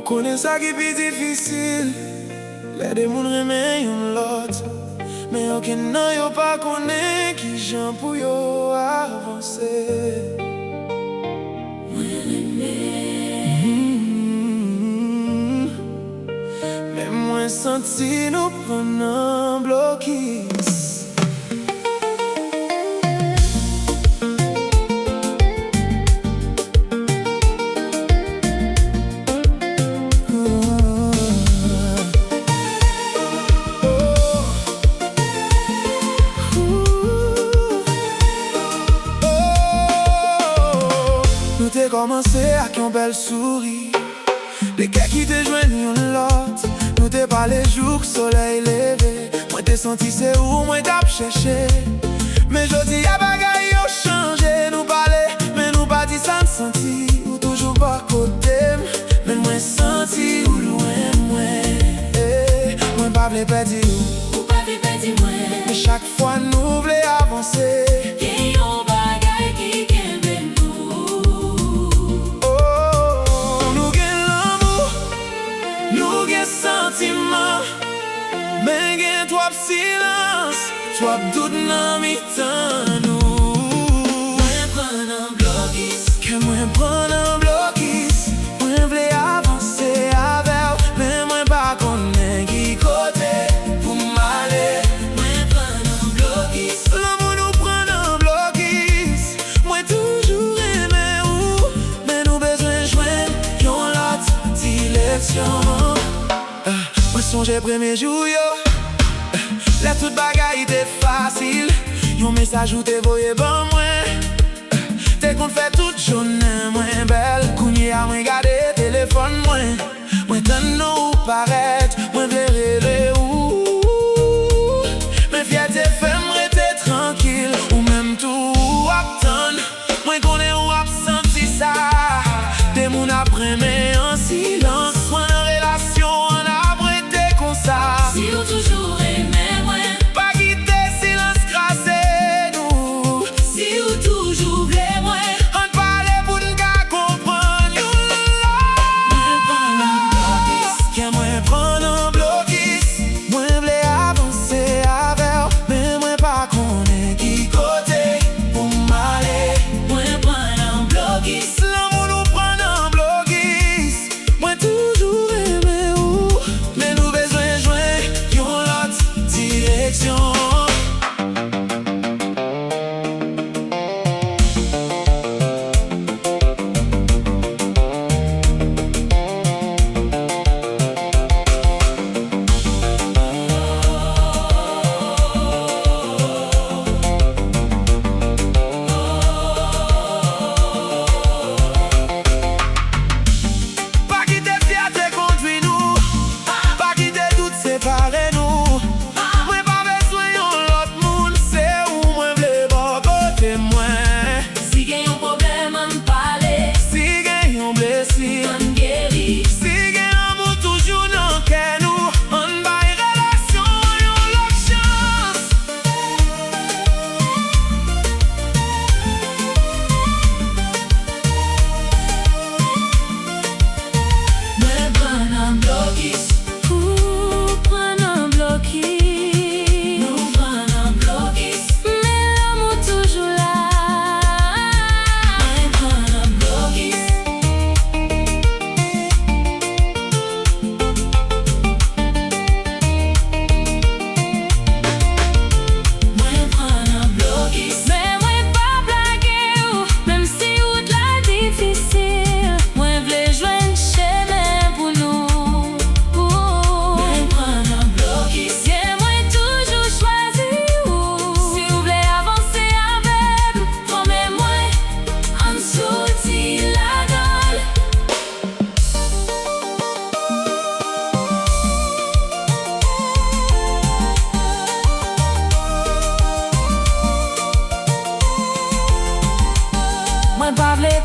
connaît ça qui est plus difficile. Les deux moun remen yon lot, mais aucun nan yo pas connaît qui j'en pour yo avancer. Mais moi senti nous prendre un blocus. Nous t'ai commencé avec une belle souris. Les gars qui te joignent yon lot. Nous t'ai parlé jour, soleil levé. Moi t'ai senti c'est où, moi t'ai cherché. Mais jodi y'a bagay yo changé. Nous parler, mais nous pas dit ça ne senti. Ou toujours pas côté. Mais moi senti ou loin moi. Moi pas vle perdre ou pas vle perdre moi. Mais chaque fois nous vle avancer. Mais gen trop silence, trop doute dans mi temps nous. Moi prend un blocus, que moi prend un blocus. Moi vle avancer avec, mais moi pas connaît qui côté pour m'aller. Moi prend un blocus, l'amour nous prend un blocus. Moi toujours aimé ou, mais nous besoin joindre yon l'autre direction. Moi songe premier jour yo. La toute bagaille était facile. Yon message ou t'es voyé bon moi. T'es qu'on fait toute journée moins belle. Kounye a moi gade téléphone moi. Moi t'en nou paraître. Moi verrai ou. Mais fierté fait m'rete tranquille. Ou même tout attendre. Moi connais ou absenti ça. Des moun après mais en silence. Moi en relation en abrité comme ça. Si ou toujours aimé.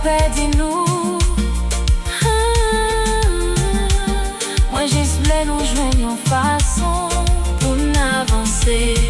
Perdre nous. Moi j'espère nous joindre une façon pour avancer.